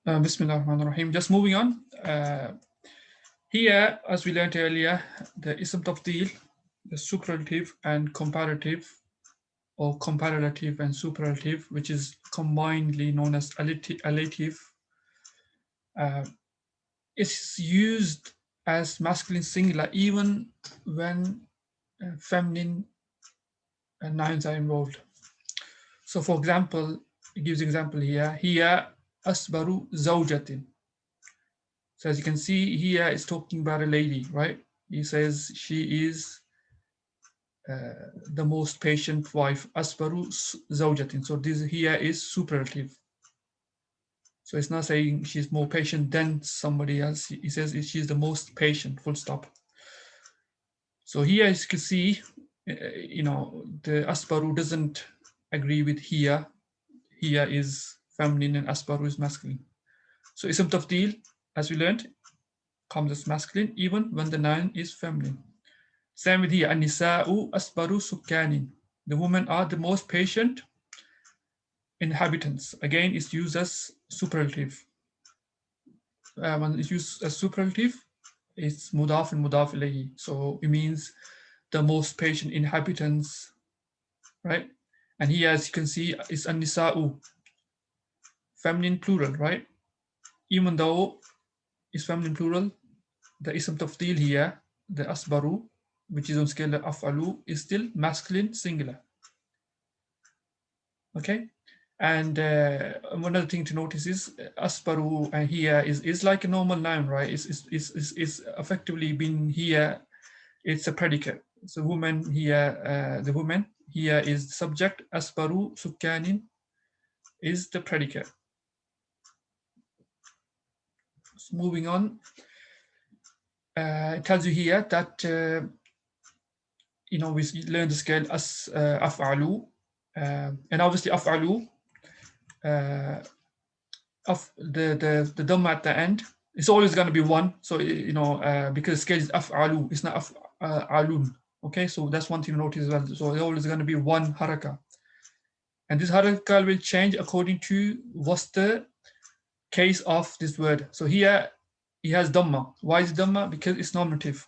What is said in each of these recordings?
Bismillah ar-Rahman ar-Rahim. Just moving on. Here, as we learned earlier, the Ism Tafdeel, the superlative and comparative, or comparative and superlative, which is combinedly known as allative, is used as masculine singular even when feminine nouns are involved. So, for example, it gives example here. Here, asbaru zawjatin. So as you can see here, it's talking about a lady, right? He says she is the most patient wife. Asbaru zawjatin. So this here is superlative. So it's not saying she's more patient than somebody else. He says she's the most patient, full stop. So here, as you can see, the asbaru doesn't agree with here. Here is feminine and asbaru is masculine. So ism tafdeel, as we learned, comes as masculine even when the noun is feminine. Same with here, an-nisa'u asbaru sukkanin. The women are the most patient inhabitants. Again, it's used as superlative. When it's used as superlative, it's mudaf and mudaf ilayhi. So it means the most patient inhabitants, right? And here, as you can see, it's an-nisa'u, feminine plural, right? Even though it's feminine plural, the ism tafdeel here, the asbaru, which is on scale of af'alu, is still masculine singular. Okay, and one other thing to notice is asbaru and here is like a normal noun, right? It's effectively been here. It's a predicate. So woman here, the woman here is the subject. Asbaru sukkanin is the predicate. So moving on, it tells you here that we learned the scale as af'alu. And obviously af'alu, of the dhamma at the end, it's always going to be one. So because scale is af'alu, it's not af'alun. Okay, so that's one thing to notice as well. So it's always going to be one haraka, and this haraka will change according to what's the case of this word. So here he has dhamma. Why is dhamma? Because it's nominative.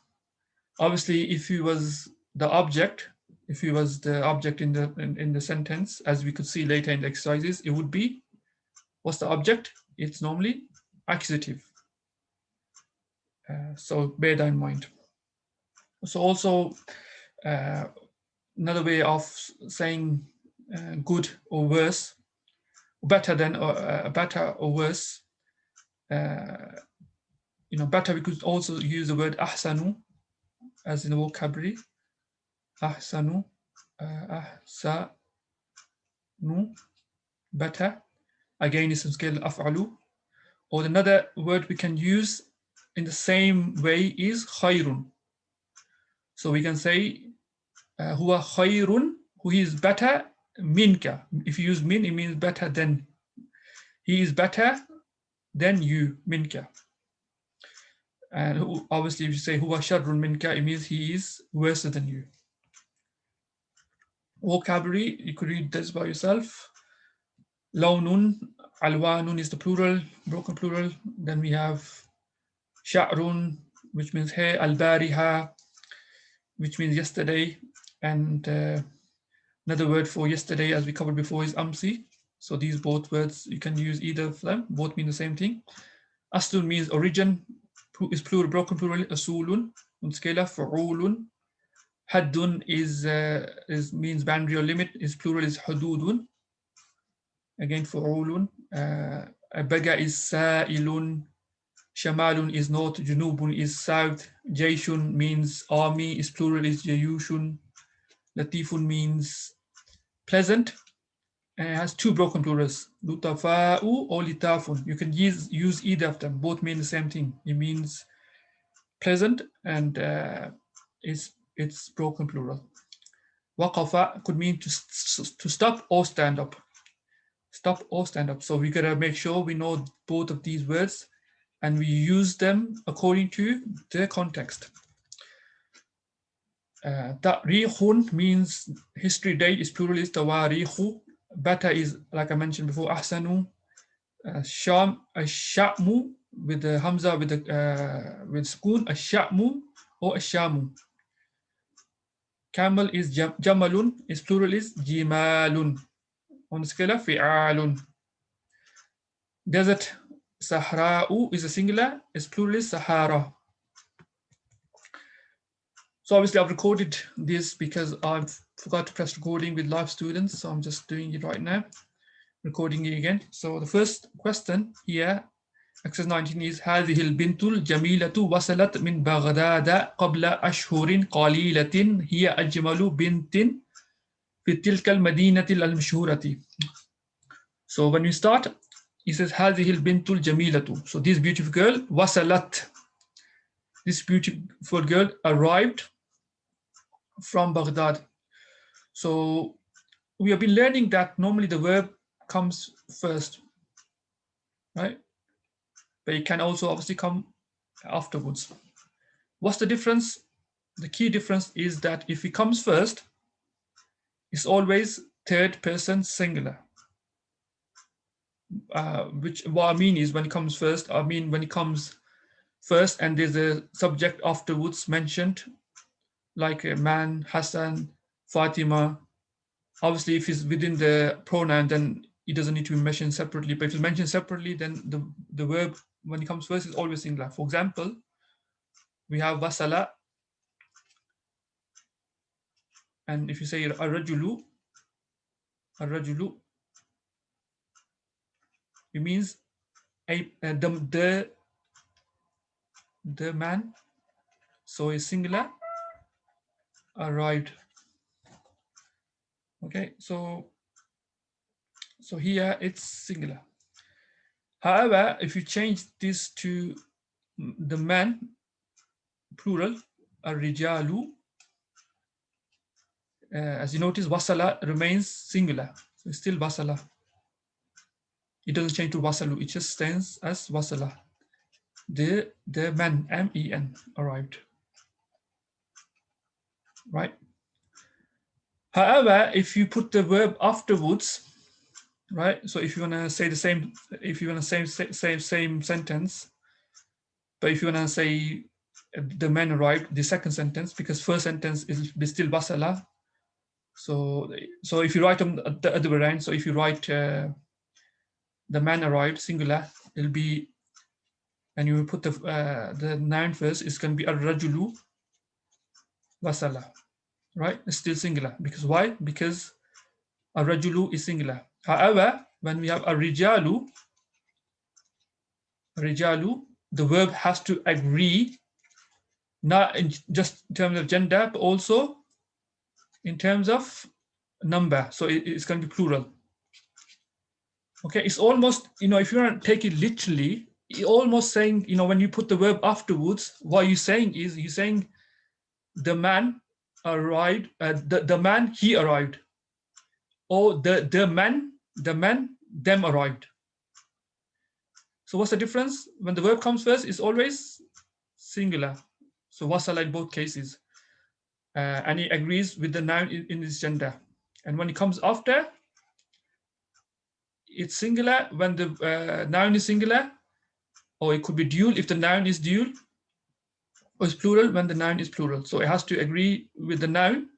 Obviously, if he was the object, in the sentence, as we could see later in the exercises, it would be, what's the object? It's normally accusative. So bear that in mind. So also another way of saying good or worse, better than better or worse. Better, we could also use the word ahsanu as in the vocabulary. Ahsanu, ahsanu, better. Again, it's on scale af'alu. Or another word we can use in the same way is khayrun. So we can say huwa khayrun, who is better, minka. If you use min, it means better than. He is better than you, minka. And obviously, if you say huwa sharrun minka, it means he is worse than you. Vocabulary, you could read this by yourself. Lawnun, alwanun is the plural, broken plural. Then we have sha'run, which means hair, al-bariha, which means yesterday. And another word for yesterday, as we covered before, is amsi. So these both words, you can use either of them. Both mean the same thing. Aslun means origin, is plural, broken plural, asulun, unscala, fa'ulun. Haddun means boundary or limit, is plural, is hududun. Again, fa'ulun. Baga is sa'ilun. Shamalun is north, junubun is south. Jayshun means army, is plural, is jayushun. Latifun means pleasant, and it has two broken plurals, lutafa'u or litafun. You can use either of them. Both mean the same thing. It means pleasant, and it's broken plural. Waqafa could mean to stop or stand up. Stop or stand up. So we gotta make sure we know both of these words and we use them according to their context. Tarihun means history date, is plural, is tawarikhu. Better is, like I mentioned before, ahsanu. Sham, Sha'mu with the Hamza with the with Sukun, Sha'mu or Shamu. Camel is Jamalun, its plural is Jimalun. On the scale of Fi'alun. Desert, Sahra'u is a singular, its plural is Sahara. So obviously I've recorded this because I forgot to press recording with live students. So I'm just doing it right now, recording it again. So the first question here, exercise 19 is هذه البنت الجميلة وصلت من بغداد قبل أشهر قليلة هي أجمل بنت في تلك المدينة المشهورة. So when we start, he says هذه البنت الجميلة. So this beautiful girl وصلت. This beautiful girl arrived from Baghdad. So we have been learning that normally the verb comes first, right? But it can also obviously come afterwards. What's the difference? The key difference is that if it comes first, it's always third person singular. Which what I mean is when it comes first, I mean when it comes first and there's a subject afterwards mentioned, like a man, Hassan, Fatima. Obviously, if it's within the pronoun, then it doesn't need to be mentioned separately. But if it's mentioned separately, then the verb, when it comes first, is always singular. For example, we have wasala, and if you say arrajulu, it means the man. So it's singular, arrived. Okay, so here it's singular. However, if you change this to the man, plural, ar-rijalu, as you notice, wasala remains singular. So it's still wasala. It doesn't change to wasalu. It just stands as wasala. The man, M-E-N, arrived. Right? However, if you put the verb afterwards, right? So if you want to say the same, if you want to say same sentence, but if you want to say the man arrived, the second sentence, because first sentence is still wasala. So if you write them the other way around, so if you write the man arrived singular, it'll be, and you will put the noun first, it's going to be ar-rajulu wasala, right? It's still singular because why? Because ar-rajulu is singular. However, when we have ar-rijalu, the verb has to agree, not in just in terms of gender, but also in terms of number. So it's going to be plural. Okay, it's almost, if you want to take it literally, you're almost saying, when you put the verb afterwards, what you're saying is, you're saying the man arrived, the man, he arrived, or the man, them arrived. So what's the difference? When the verb comes first, it's always singular. So wasala in both cases. And it agrees with the noun in its gender. And when it comes after, it's singular when the noun is singular, or it could be dual if the noun is dual, or it's plural when the noun is plural. So it has to agree with the noun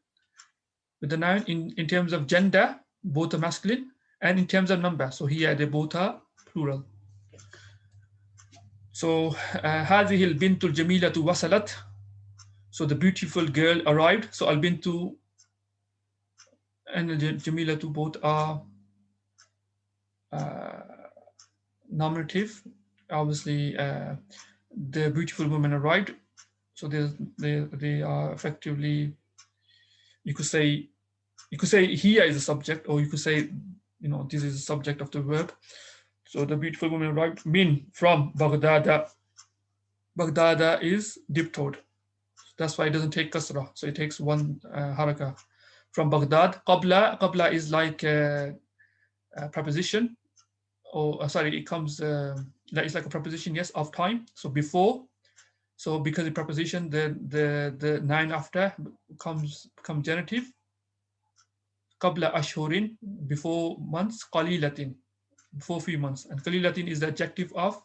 in terms of gender, both are masculine, and in terms of number. So here they both are plural. So هذه البنت الجميلة وصلت. So the beautiful girl arrived. So al-bintu and al-jamilatu both are nominative. Obviously, the beautiful woman arrived. So they are effectively, you could say here is the subject, or you could say, this is the subject of the verb. So the beautiful woman arrived from Baghdad. Baghdad is diptoed. That's why it doesn't take kasra. So it takes one haraka. From Baghdad, qabla is like a preposition, or sorry, it comes, that is like a preposition, yes, of time. So before, so because the preposition, the noun after becomes genitive. Qabla ashhurin, before months, qalilatin. before few months. And qalilatin is the adjective of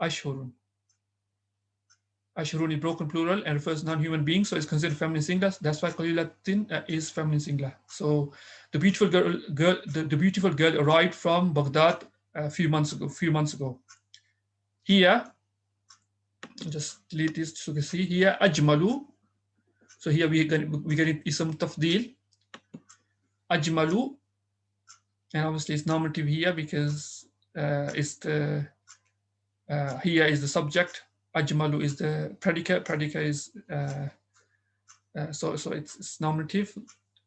ashhurun. Ashhurun is broken plural and refers to non-human beings, so it's considered feminine singular. That's why qalilatin is feminine singular. So the beautiful girl, the beautiful girl arrived from Baghdad a few months ago. Here, just delete this so you can see here ajmalu. So here we get ism tafdeel ajmalu, and obviously it's nominative here because it's the here is the subject, ajmalu is the predicate is so it's nominative.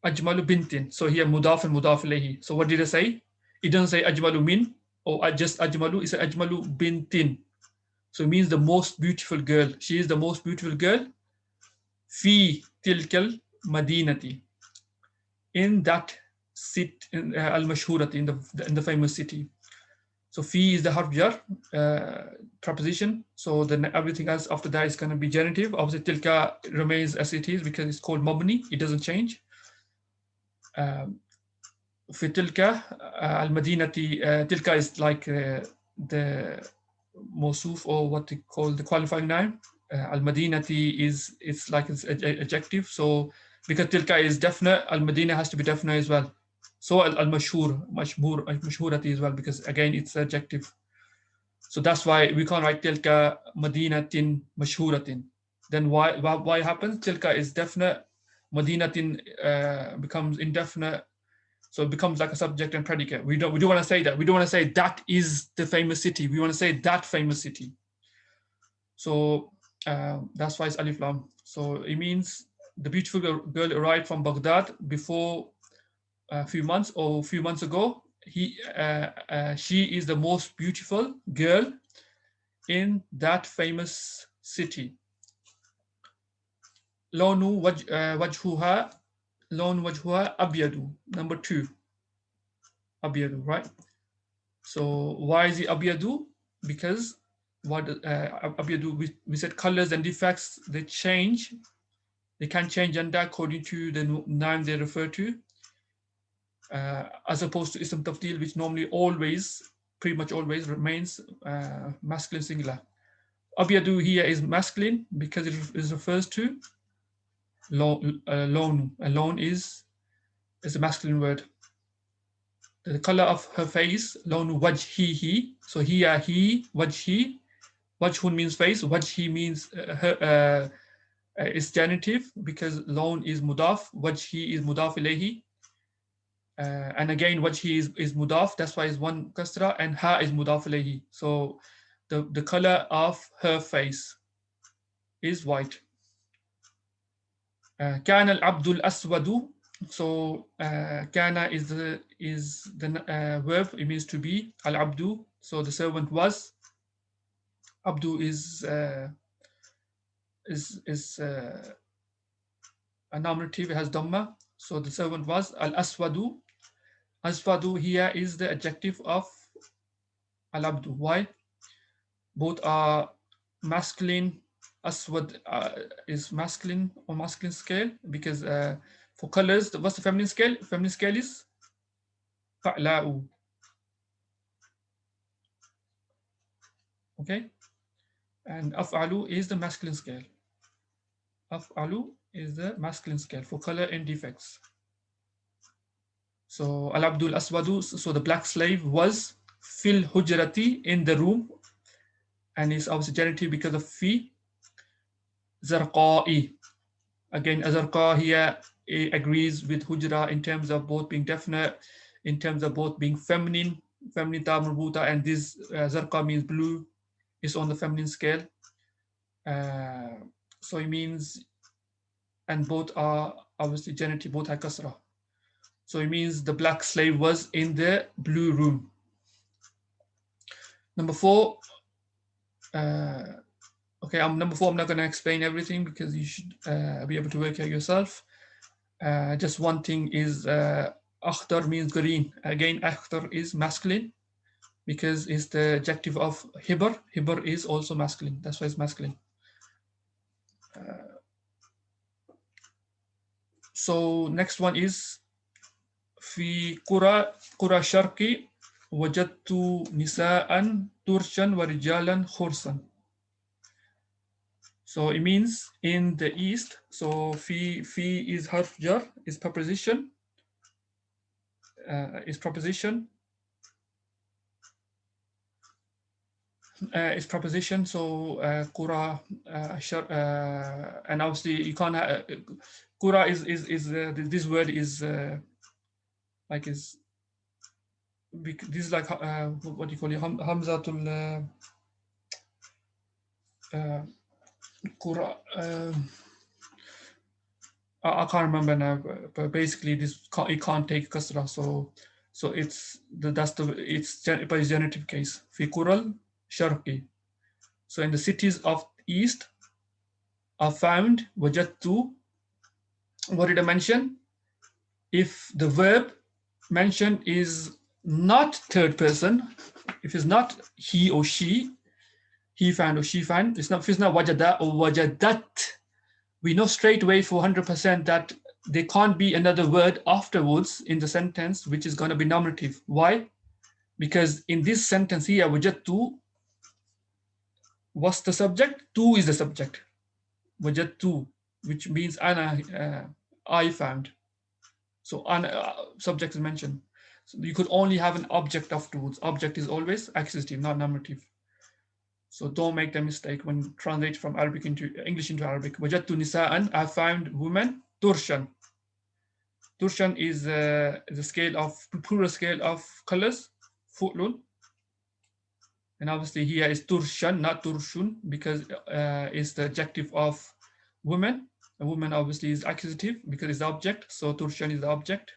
Ajmalu bintin, so here mudaf and mudaf ilayhi. So what did I say? It doesn't say ajmalu min or just ajmalu, it's ajmalu bintin. So it means the most beautiful girl. She is the most beautiful girl fi tilkal madinati, in that city, in al-mashhurati, in the famous city. So fi is the harf jar preposition. So then everything else after that is going to be genitive. Obviously, tilka remains as it is because it's called mabni. It doesn't change. في تلك المدينة, tilka is like the موصوف or what they call the qualifying noun. Al-Madinati is, it's like it's adjective. So because tilka is definite, al-Madina has to be definite as well. So al-mashhur, mashhurati as well, because again it's adjective. So that's why we can't write tilka madinatin mashhuratin. Then why happens? Tilka is definite, madinatin becomes indefinite. So it becomes like a subject and predicate. We don't want to say that. We don't want to say that is the famous city. We want to say that famous city. So that's why it's alif lam. So it means the beautiful girl arrived from Baghdad before a few months or a few months ago. She is the most beautiful girl in that famous city. Lonu wajhuha, lon wajhuha abyadu. Number 2, abyadu, right? So why is it abyadu? Because what abyadu, we said colors and defects, they change. They can change gender according to the noun they refer to, as opposed to ism tafdeel, which normally always, pretty much always remains masculine singular. Abyadu here is masculine because it refers to lone. Lone is a masculine word. The color of her face, lone wajhihi. So here he, wajhi. Wajhun means face. Wajhi means is genitive because lone is mudaf. Wajhi is mudaf ilayhi. And again, wajhi is mudaf. That's why it's one kasra, and ha is mudaf ilayhi. So the color of her face is white. كان العبد الأسود. So kana is the verb. It means to be. Al abdu. So the servant was. Abdu is a nominative. It has dhamma. So the servant was. Al aswadu. Aswadu here is the adjective of al abdu. Why? Both are masculine. Aswad is masculine or masculine scale because for colors, what's the feminine scale? Feminine scale is fa'la'u. Okay, and af'alu is the masculine scale. Af'alu is the masculine scale for color and defects. So al abdul aswadu, so the black slave was fil hujrati, in the room, and is obviously genitive because of fi. Zarqa'i, again azarqa here agrees with hujra in terms of both being definite, in terms of both being feminine ta marbuta, and this zarqa means blue, is on the feminine scale. So it means, and both are obviously genitive, both have kasra. So it means the black slave was in the blue room. Number 4, okay, number 4, I'm not going to explain everything because you should be able to work out yourself. Just one thing is akhtar means green. Again, akhtar is masculine because it's the adjective of hibr. Hibr is also masculine. That's why it's masculine. So next one is fi qura sharqi وجدت نساء ترشا ورجالا خرسا. So it means in the east. So fi is harf jar, is preposition, is preposition, is preposition. So qura, and obviously you can't. Qura is this word is like is this is like what do you call it? Hamzatul qura. I can't remember now, but basically this it can't take kasra, so it's that's the it's by genitive case. في قرى الشرق. So in the cities of east are found وجدت. What did I mention? If the verb mentioned is not third person, if it's not he or she, he found or she found, it's not if it's not wajada or wajadat, we know straight away for 100% that there can't be another word afterwards in the sentence which is going to be nominative. Why? Because in this sentence here, wajadtu, what's the subject? Tu is the subject. Wajadtu, which means ana, I found. So ana, subject is mentioned. So you could only have an object afterwards. Object is always accusative, not nominative. So don't make the mistake when translate from Arabic into English into Arabic. Wajadtu nisa'an, I found women. Turshan. Turshan is the scale of plural scale of colors. Fu'lun. And obviously here is turshan, not turshun, because it's the adjective of woman. A woman obviously is accusative because it's the object. So turshan is the object.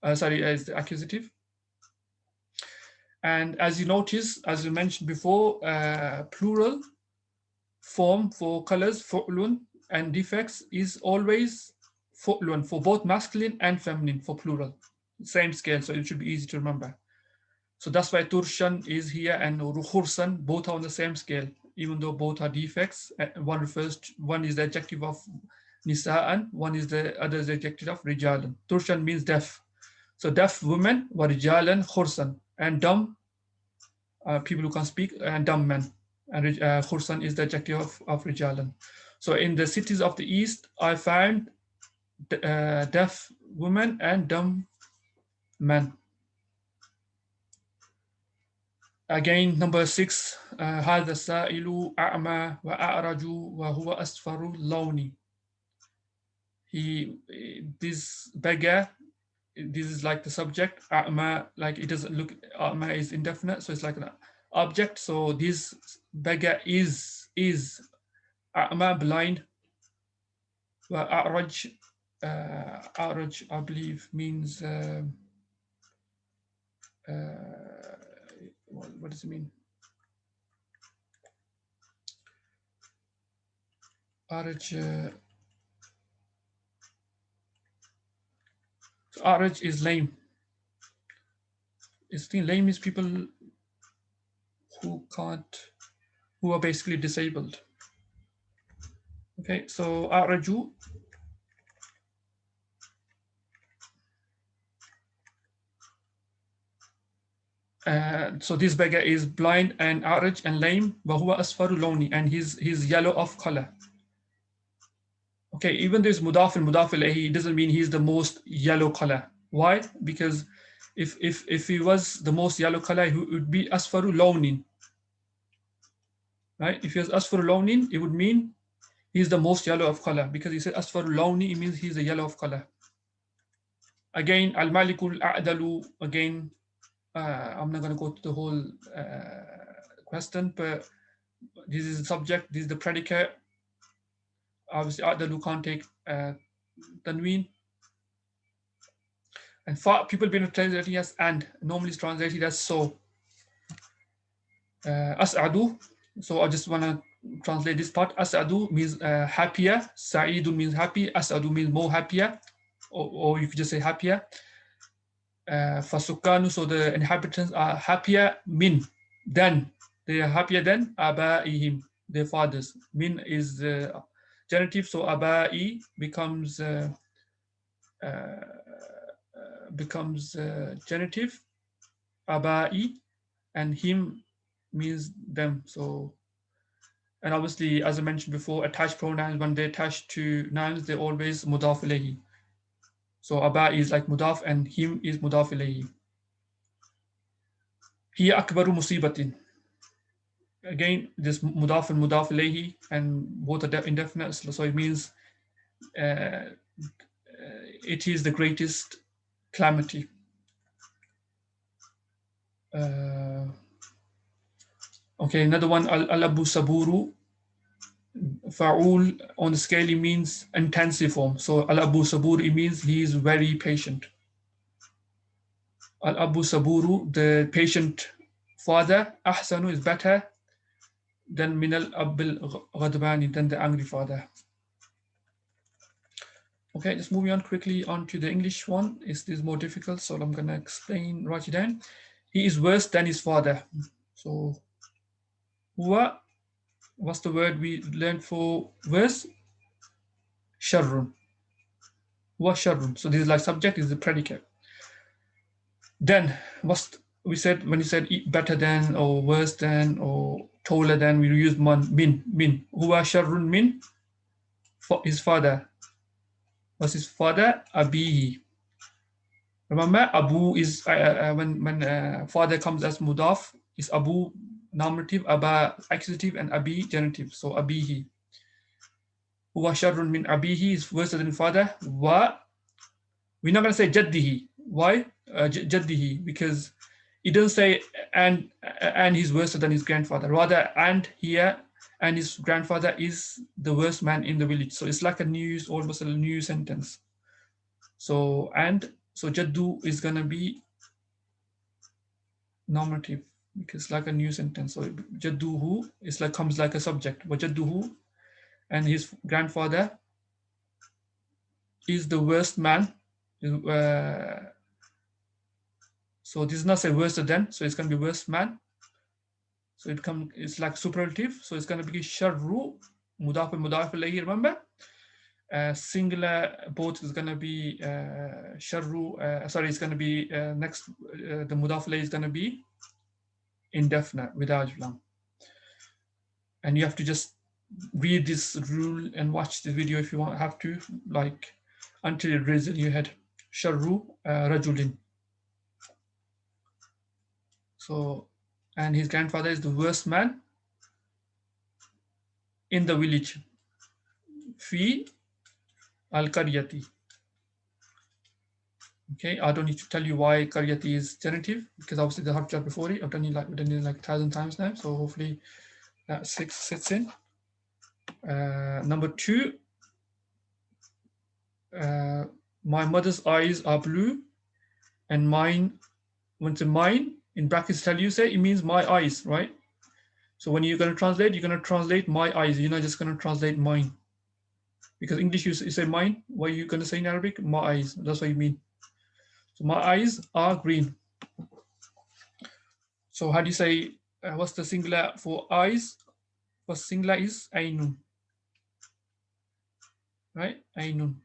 Is the accusative. And as you notice, as you mentioned before, plural form for colors, fu'lun, and defects is always fu'lun for both masculine and feminine for plural. Same scale, so it should be easy to remember. So that's why turshan is here and khursan, both are on the same scale, even though both are defects. One refers to, one is the adjective of nisa'an, one is the other is the adjective of rijalan. Turshan means deaf. So deaf women were rijalan khursan, and dumb people who can speak, and dumb men. And khursan is the adjective of rijalan. So in the cities of the east, I found deaf women and dumb men. Again, number 6, هذا السائل أعمى وأعرج وهو أصفر اللون. This beggar, this is like the subject. أعمى, like it doesn't look, أعمى is indefinite, so it's like an object. So this beggar is أعمى, blind. وأعرج, أعرج I believe means what does it mean? Araj, so Araj is lame. Lame is people who can't, who are basically disabled. Okay, so Araju. So this beggar is blind and Araj and lame. وهو أصفر لوني, and he's yellow of color. Okay, even though it's mudaf and mudaf ilayhi, it doesn't mean he's the most yellow color. Why? Because if he was the most yellow color, he would be asfaru launin. Right? If he was asfaru launin, it would mean he's the most yellow of color, because he said asfaru launi, it means he's the yellow of color. Again, al malikul a'dalu, again, I'm not going to go to the whole question, but this is the subject, this is the predicate. Obviously, a'dalu can't take tanween. And people been translating as and, normally it's translated as so. As'adu, so I just want to translate this part. As'adu means happier. Sa'idu means happy. As'adu means more happier, or you could just say happier. Fasukanu, so the inhabitants are happier than, they are happier than abaihim, their fathers. Min is genitive, so abai becomes genitive. abai, and him means them. So, and obviously, as I mentioned before, attached pronouns, when they attach to nouns, they're always mudaf ilayhi. So aba is like mudaf and him is mudaf ilayhi. Hiya akbaru musibatin. Again, this mudaf and mudaf ilayhi, and both are indefinite, so it means it is the greatest calamity. Okay, another one, al-abu saburu, fa'ul on the scale, it means intensive form. So al-abu sabur, it means he is very patient. Al-abu saburu, the patient father, ahsanu is better than min al-abil ghadbani, than the angry father. Okay, just moving on quickly on to the English one. This is more difficult, so I'm going to explain, write it down. He is worse than his father. So, huwa, what's the word we learned for worse? Sharrun. Huwa sharrun. So this is like subject, is the predicate. Then, what's we said when you said better than or worse than or taller than, we use min. Huwa sharrun min, for his father. What's his father? Abihi. Remember, Abu is when father comes as mudaf, is Abu nominative, Aba accusative, and Abi genitive. So Abihi. Huwa sharrun min abihi is worse than father. Wa, we're not going to say jaddihi. Why? Jaddihi, because it doesn't say and he's worse than his grandfather. Rather, and here, and his grandfather is the worst man in the village. So it's like almost a new sentence. So, and so jaddu is going to be nominative because like a new sentence. So jadduhu is like comes like a subject. But jadduhu and his grandfather is the worst man. So this is not say worse than, so it's going to be worst man. So it's like superlative. So it's going to be sharru, mudaf ilayhi, remember? Singular, both is going to be sharru, sorry, it's going to be next, the mudaf ilayhi is going to be indefinite without lam. And you have to just read this rule and watch the video if you have to, like until it raises in your head. Sharru rajulin. So, and his grandfather is the worst man in the village. Fi al-qaryati. Okay, I don't need to tell you why qaryati is genitive, because obviously the harf jar before it. We've done it like 1,000 times now, so hopefully that sits in. Number 2, my mother's eyes are blue, and mine, when it's mine, in brackets tell you, say it means my eyes, right? So when you're going to translate, you're going to translate my eyes. You're not just going to translate mine. Because English, you say mine. What are you going to say in Arabic? My eyes. That's what you mean. So my eyes are green. So how do you say, what's the singular for eyes? First singular is aynun. Right? Aynun.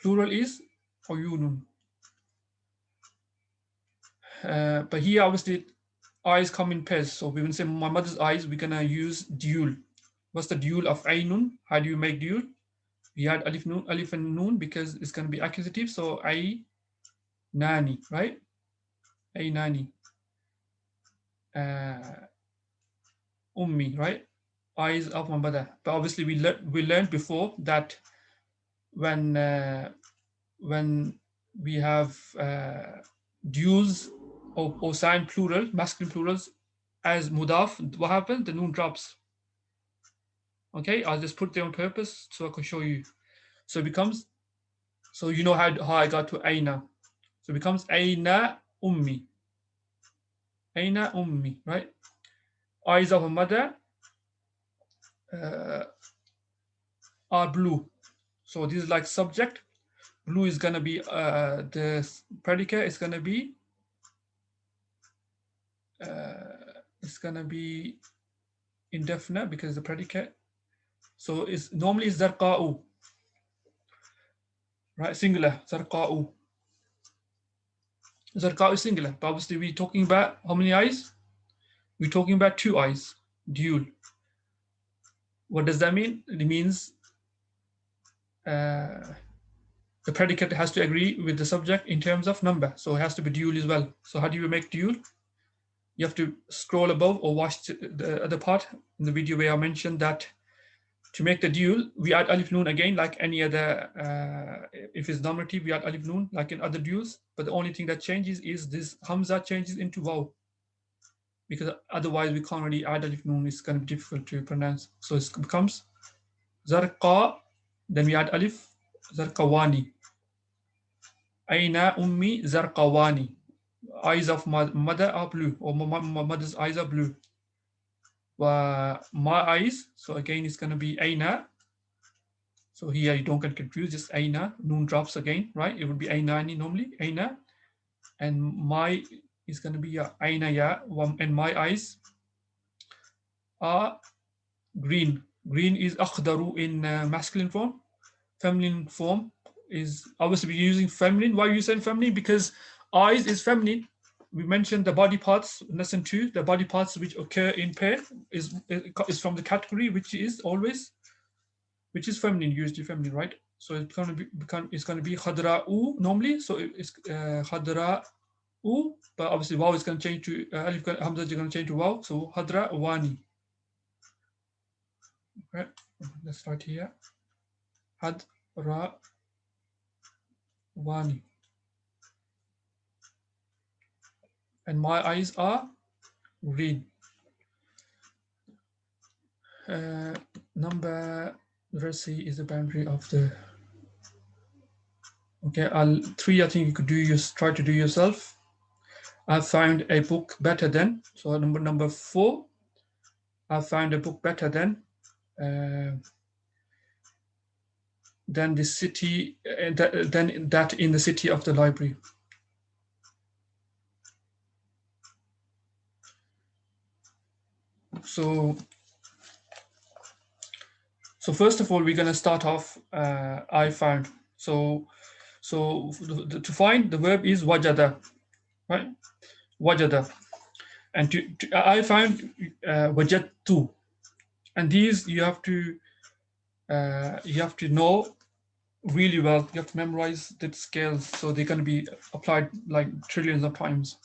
Plural is uyunun. But here, obviously, eyes come in pairs. So we will say my mother's eyes, we're going to use dual. What's the dual of aynun? How do you make dual? We had alif and noon because it's going to be accusative. So ay nani, right? Ay nani. Ummi, right? Eyes of my mother. But obviously we learned before that when we have duals or sign plural, masculine plurals as mudaf, what happens? The noon drops. Okay, I'll just put it there on purpose so I can show you. So it becomes, so you know how I got to aina. So it becomes aina ummi. Aina ummi, right? Eyes of a mother are blue. So this is like subject. Blue is going to be, the predicate is going to be, it's going to be indefinite because the predicate. So it's normally zarqa'u, right? Singular, zarqa'u. Zarqa is singular, but obviously we're talking about how many eyes? We're talking about 2 eyes, dual. What does that mean? It means the predicate has to agree with the subject in terms of number, so it has to be dual as well. So how do you make dual? You have to scroll above or watch the other part in the video where I mentioned that to make the dual, we add alif noon again, like any other, if it's nominative, we add alif noon, like in other duals. But the only thing that changes is this hamza changes into waw, because otherwise we can't really add alif noon. It's going to be difficult to pronounce. So it becomes zarqa, then we add alif, zarqawani. Aina ummi zarqawani. Eyes of my mother are blue, or my mother's eyes are blue. My eyes, so again it's going to be aina. So here you don't get confused, just aina, noon drops again, right? It would be ainani normally, aina. And my is going to be aina ya, and my eyes are green. Green is akhdaru in masculine form. Feminine form is obviously we're using feminine. Why are you saying feminine? Because eyes is feminine. We mentioned the body parts, lesson 2, the body parts which occur in pair is from the category which is feminine, usually feminine, right? So it's going to be khadra'u normally. So it's khadra'u, but obviously waw is going to change to alif hamza is going to change to waw. So khadra'wani. Okay, let's start here. Khadra'wani. And my eyes are green. Number, let's see, is the boundary of the. Okay, 3. I think you could try to do yourself. I found a book better than. So number 4. I found a book better than the city, than that in the city of the library. So first of all, we're going to start off. I found. So to find, the verb is wajada, right? Wajada. And I found wajadtu. And these you have to know really well. You have to memorize the scales, so they're going to be applied like trillions of times.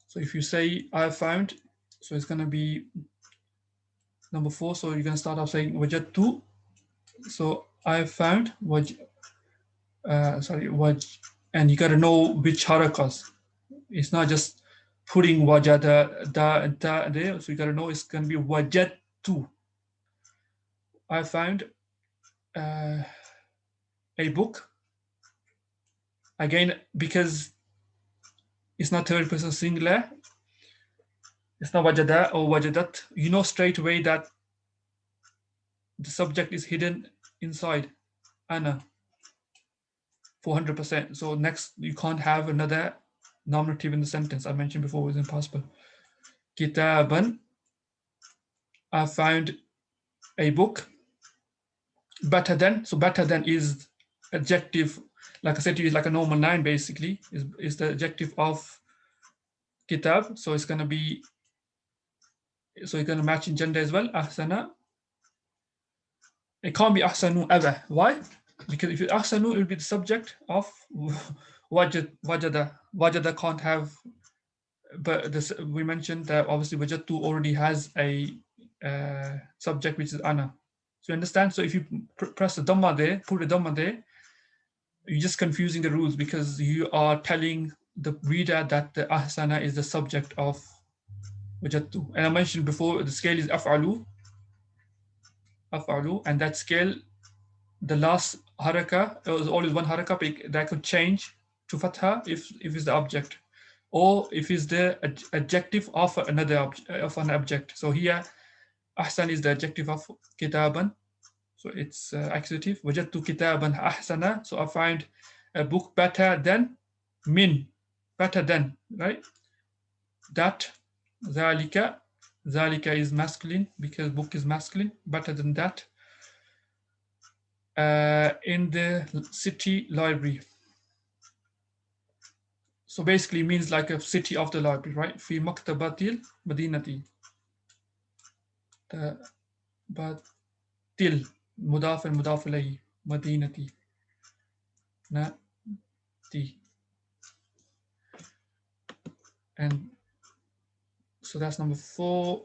So if you say I found, so it's going to be number 4. So you're going to start off saying wajadtu. So I found waj, and you got to know which harakas. It's not just putting wajada da there. So you got to know it's going to be wajadtu. I found a book. Again, because it's not third person singular, it's not wajada or wajadat, you know straight away that the subject is hidden inside ana 400%. So next, you can't have another nominative in the sentence. I mentioned before it was impossible. Kitaban, I found a book better than. So better than is adjective, like I said to you, is like a normal noun basically, is the adjective of kitab. So it's going to be, so it's going to match in gender as well. Ahsana. It can't be ahsanu ever. Why? Because if it's ahsanu, it will be the subject of wajada. Wajada can't have, but this, we mentioned that obviously wajadtu already has a subject which is ana. So you understand? So if you press the dhamma there, put a dhamma there, you're just confusing the rules, because you are telling the reader that the ahsana is the subject of wajadtu. And I mentioned before, the scale is af'alu, and that scale, the last haraka, it was always one haraka, that could change to fatha if it's the object, or if it's the adjective of another of an object. So here, ahsan is the adjective of kitaban, so it's accusative. Wajadtu kitaban ahsana. So I find a book better than min, better than, right? That, zalika is masculine because book is masculine. Better than that. In the city library. So basically it means like a city of the library, right? في مكتبة المدينة. تل مضاف إليه مدينة نتي. And so that's number 4.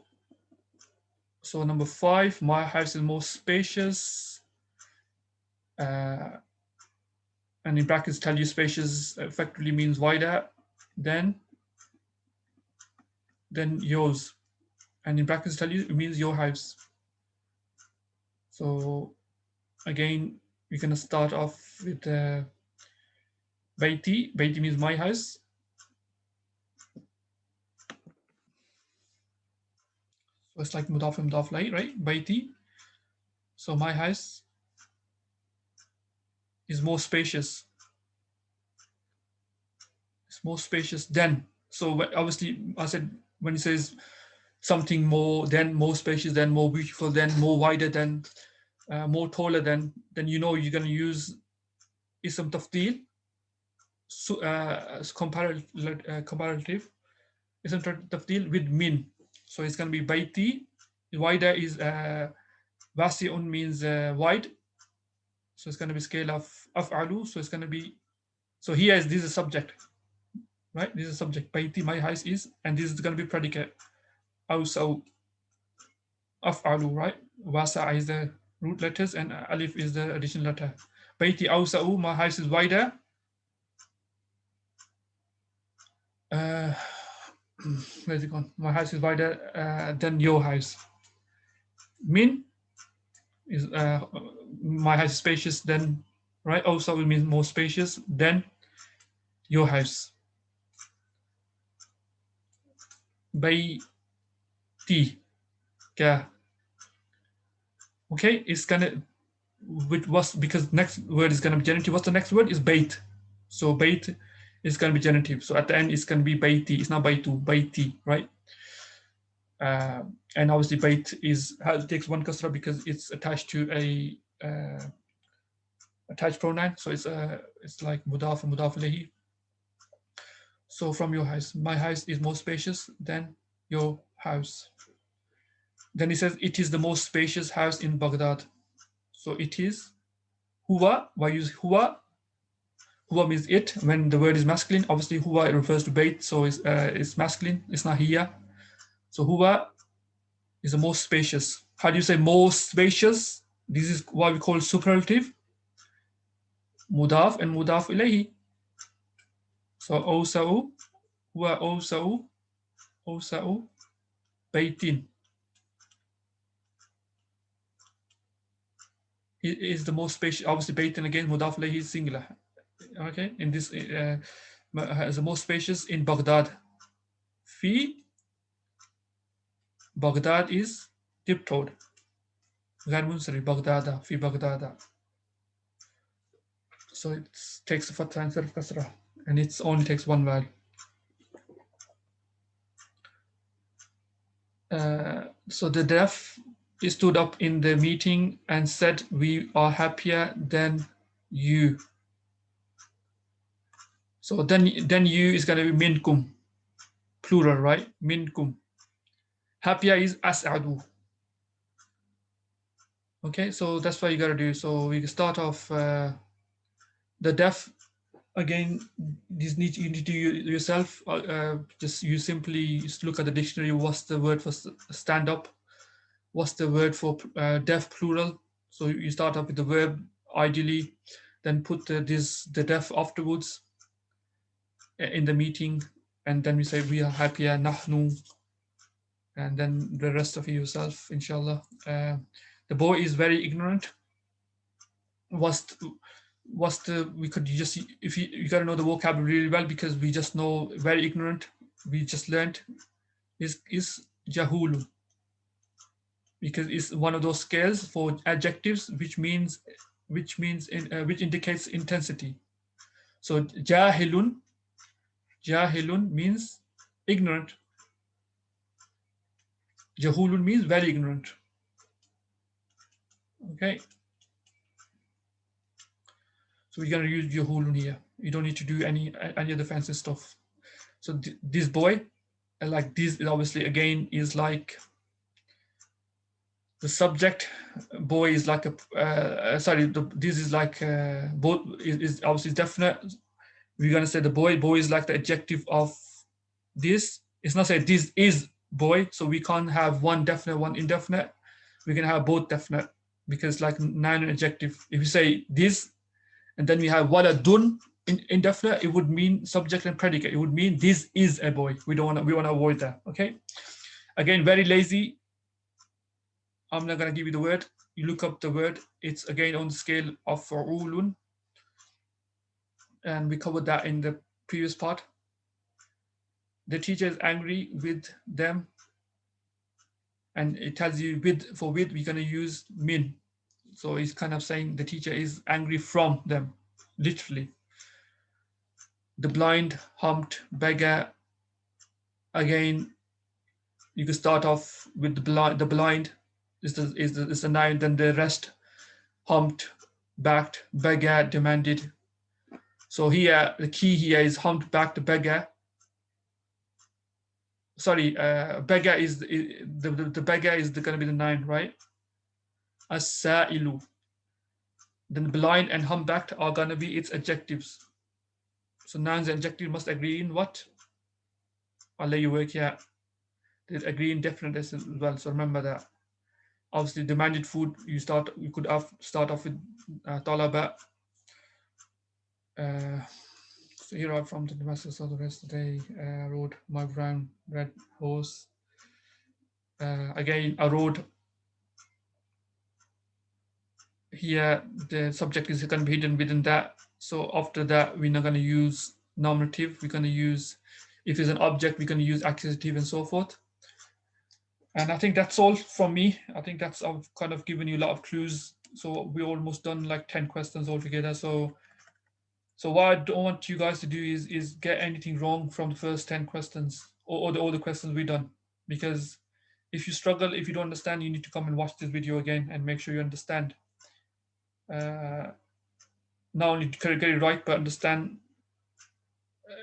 So number 5, my house is more spacious. And in brackets tell you spacious effectively means wider than yours. And in brackets tell you it means your house. So again, we're gonna start off with Baiti. Baiti means my house. So it's like mudaf and mudaf lay, right? Baiti. So my house is more spacious. It's more spacious than. So obviously, I said when it says something more than, more spacious than, more beautiful than, more wider than, more taller than, then you know you're going to use Ism Tafdeel, comparative Ism Tafdeel with min. So it's going to be Baiti. Wider is Wasi'un means wide. So it's going to be scale of af'alu. So it's going to be, so here is this is subject, right? This is subject. Baiti, my house is, and this is going to be predicate. Also, af'alu, right? Wasa is the root letters and alif is the additional letter. Baiti awsa'u, my house is wider. Where's it gone? My house is wider than your house. Min is my house is spacious than, right? Also it means more spacious than your house. Baiti. Yeah. Okay, it's gonna, which was, because next word is gonna be genitive. What's the next word? Is bait. So bait is gonna be genitive. So at the end it's gonna be baiti. It's not baitu, baiti, right? And obviously bait takes one kasra because it's attached to a attached pronoun. So it's like mudaf and mudaf ilayhi. So from your house, my house is more spacious than your house. Then he says it is the most spacious house in Baghdad. So it is huwa. Why use huwa? Huwa means it. When the word is masculine, obviously huwa, it refers to bait, so it's masculine. It's not hiya. So huwa is the most spacious. How do you say most spacious? This is what we call superlative. Mudaf and mudaf ilayhi. So awsa'u, huwa awsa'u baitin. It is the most spacious. Obviously, baitin again, mudaf ilayhi is singular. Okay, in this has the most spacious in Baghdad. Fi Baghdad is tiptoed. غير منصرف بغداد في بغداد. So it takes a fatha instead of kasra, and it only takes one vowel. So the deaf stood up in the meeting and said, "We are happier than you." So then you is going to be minkum, plural, right? Minkum. Happier is as'adu. Okay, so that's what you got to do. So we start off the deaf. Again, you need to do yourself. Just you simply just look at the dictionary. What's the word for stand up? What's the word for deaf plural? So you start up with the verb ideally, then put the deaf afterwards in the meeting, and then we say we are happier nahnu, and then the rest of yourself, inshallah. The boy is very ignorant. We could just, if you got to know the vocabulary really well, because we just know very ignorant, we just learned is jahulu, because it's one of those scales for adjectives which indicates intensity. So jahilun means ignorant, jahulun means very ignorant. Okay, so we're going to use jahulun here. You don't need to do any other fancy stuff. So this boy, and like this is obviously again is like the subject. Boy is like a sorry. This is like both is obviously definite. We're gonna say the boy. Boy is like the adjective of this. It's not say this is boy, so we can't have one definite, one indefinite. We can have both definite because like noun and adjective. If you say this, and then we have waladun indefinite, it would mean subject and predicate. It would mean this is a boy. We don't want to. We want to avoid that. Okay. Again, very lazy. I'm not gonna give you the word. You look up the word. It's again on the scale of fa'ulun, and we covered that in the previous part. The teacher is angry with them, and it tells you with, for with we're gonna use min. So he's kind of saying the teacher is angry from them, literally. The blind, humped, beggar. Again, you can start off with the blind. The blind is the noun. Then the rest: humped, backed, beggar, demanded. So here, the key here is humped, backed, beggar. Sorry, beggar is the beggar is going to be the noun, right? As-sa'ilu. Then blind and humpbacked are going to be its adjectives. So nouns and adjectives must agree in what? I'll let you work here. They agree in definiteness as well. So remember that. Obviously, demanded food. You could start off with talaba. So here are from the Damascus of the rest of the day. Rode my brown red horse. Again, I rode. Here, the subject is going to be hidden within that. So after that, we're not going to use nominative. We're going to use, if it's an object, we're going to use accusative and so forth. And I think that's all from me. I think I've kind of given you a lot of clues. So we almost done like 10 questions altogether. So what I don't want you guys to do is get anything wrong from the first 10 questions or all the questions we've done. Because if you struggle, if you don't understand, you need to come and watch this video again and make sure you understand. Not only to get it right, but understand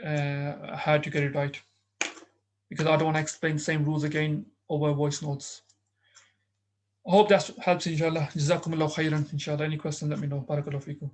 how to get it right. Because I don't want to explain the same rules again over voice notes. I hope that helps, inshallah. Jazakumullah khairan, inshallah. Any questions, let me know. Barakallahu feekum.